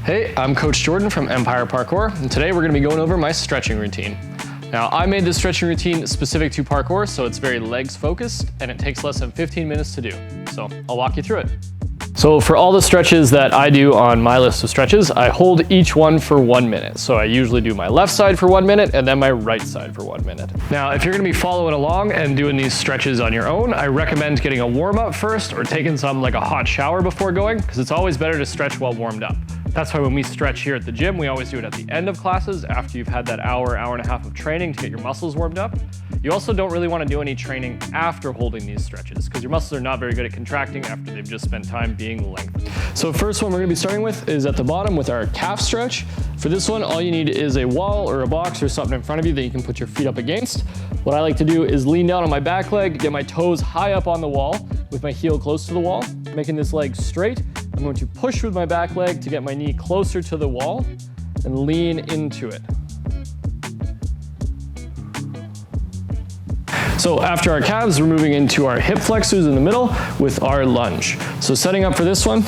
Hey, I'm Coach Jordan from Empire Parkour, and today we're going to be going over my stretching routine. Now, I made this stretching routine specific to parkour, so it's very legs focused, and it takes less than 15 minutes to do. So I'll walk you through it. So for all the stretches that I do on my list of stretches, I hold each one for 1 minute. So I usually do my left side for 1 minute and then my right side for 1 minute. Now, if you're gonna be following along and doing these stretches on your own, I recommend getting a warm up first or taking some like a hot shower before going, because it's always better to stretch while warmed up. That's why when we stretch here at the gym, we always do it at the end of classes after you've had that hour and a half of training to get your muscles warmed up. You also don't really want to do any training after holding these stretches because your muscles are not very good at contracting after they've just spent time being lengthened. So first one we're going to be starting with is at the bottom with our calf stretch. For this one, all you need is a wall or a box or something in front of you that you can put your feet up against. What I like to do is lean down on my back leg, get my toes high up on the wall with my heel close to the wall, making this leg straight. I'm going to push with my back leg to get my knee closer to the wall and lean into it. So after our calves, we're moving into our hip flexors in the middle with our lunge. So setting up for this one,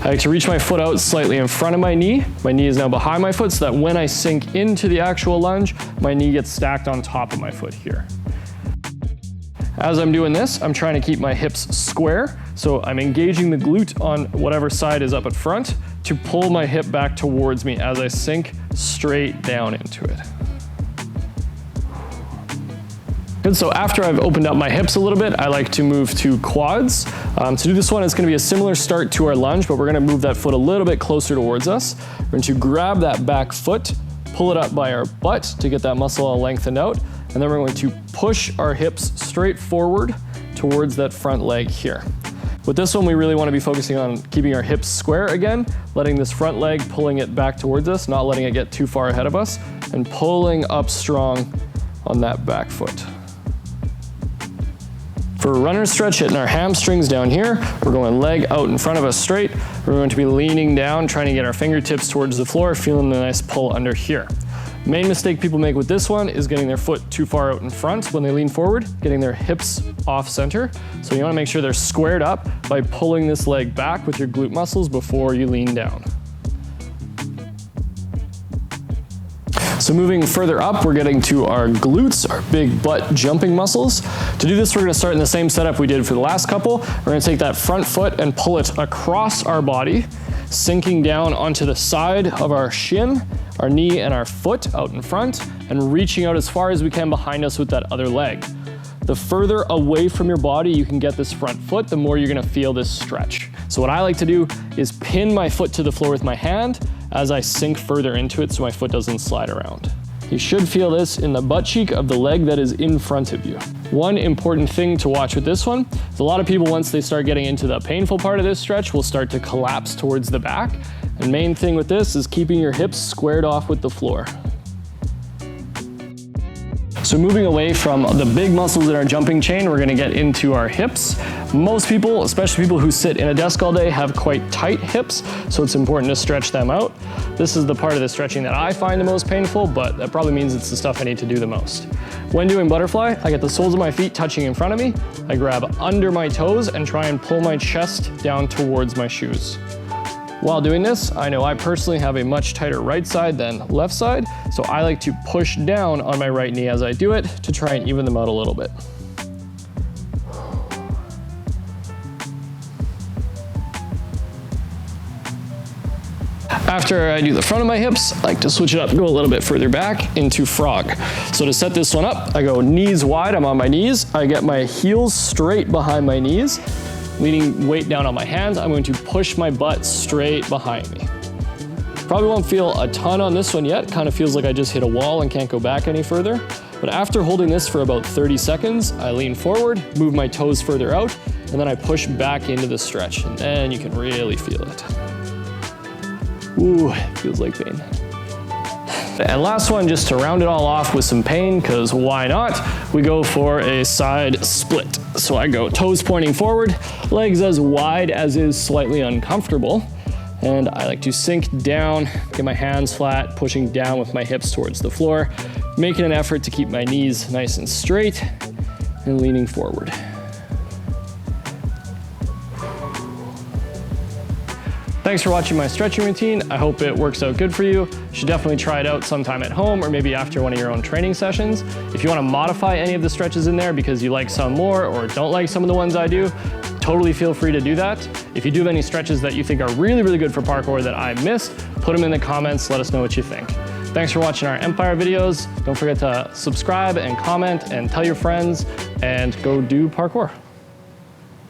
I like to reach my foot out slightly in front of my knee. My knee is now behind my foot so that when I sink into the actual lunge, my knee gets stacked on top of my foot here. As I'm doing this, I'm trying to keep my hips square. So I'm engaging the glute on whatever side is up at front to pull my hip back towards me as I sink straight down into it. Good, so after I've opened up my hips a little bit, I like to move to quads. To do this one, it's gonna be a similar start to our lunge, but we're gonna move that foot a little bit closer towards us. We're going to grab that back foot, pull it up by our butt to get that muscle all lengthened out, and then we're going to push our hips straight forward towards that front leg here. With this one, we really want to be focusing on keeping our hips square again, letting this front leg, pulling it back towards us, not letting it get too far ahead of us, and pulling up strong on that back foot. For a runner stretch, hitting our hamstrings down here, we're going leg out in front of us straight. We're going to be leaning down, trying to get our fingertips towards the floor, feeling a nice pull under here. Main mistake people make with this one is getting their foot too far out in front when they lean forward, getting their hips off center. So you want to make sure they're squared up by pulling this leg back with your glute muscles before you lean down. So moving further up, we're getting to our glutes, our big butt jumping muscles. To do this, we're gonna start in the same setup we did for the last couple. We're gonna take that front foot and pull it across our body, sinking down onto the side of our shin, our knee and our foot out in front, and reaching out as far as we can behind us with that other leg. The further away from your body you can get this front foot, the more you're gonna feel this stretch. So what I like to do is pin my foot to the floor with my hand as I sink further into it so my foot doesn't slide around. You should feel this in the butt cheek of the leg that is in front of you. One important thing to watch with this one is a lot of people, once they start getting into the painful part of this stretch, will start to collapse towards the back. And main thing with this is keeping your hips squared off with the floor. So moving away from the big muscles in our jumping chain, we're gonna get into our hips. Most people, especially people who sit in a desk all day, have quite tight hips, so it's important to stretch them out. This is the part of the stretching that I find the most painful, but that probably means it's the stuff I need to do the most. When doing butterfly, I get the soles of my feet touching in front of me. I grab under my toes and try and pull my chest down towards my shoes. While doing this, I know I personally have a much tighter right side than left side, so I like to push down on my right knee as I do it to try and even them out a little bit. After I do the front of my hips, I like to switch it up, go a little bit further back into frog. So to set this one up, I go knees wide, I'm on my knees, I get my heels straight behind my knees, leaning weight down on my hands, I'm going to push my butt straight behind me. Probably won't feel a ton on this one yet, kind of feels like I just hit a wall and can't go back any further. But after holding this for about 30 seconds, I lean forward, move my toes further out, and then I push back into the stretch, and then you can really feel it. Ooh, it feels like pain. And last one, just to round it all off with some pain, because why not? We go for a side split. So I go toes pointing forward, legs as wide as is slightly uncomfortable. And I like to sink down, get my hands flat, pushing down with my hips towards the floor, making an effort to keep my knees nice and straight and leaning forward. Thanks for watching my stretching routine. I hope it works out good for you. You should definitely try it out sometime at home or maybe after one of your own training sessions. If you want to modify any of the stretches in there because you like some more or don't like some of the ones I do, totally feel free to do that. If you do have any stretches that you think are really, really good for parkour that I missed, put them in the comments, let us know what you think. Thanks for watching our Empire videos. Don't forget to subscribe and comment and tell your friends and go do parkour.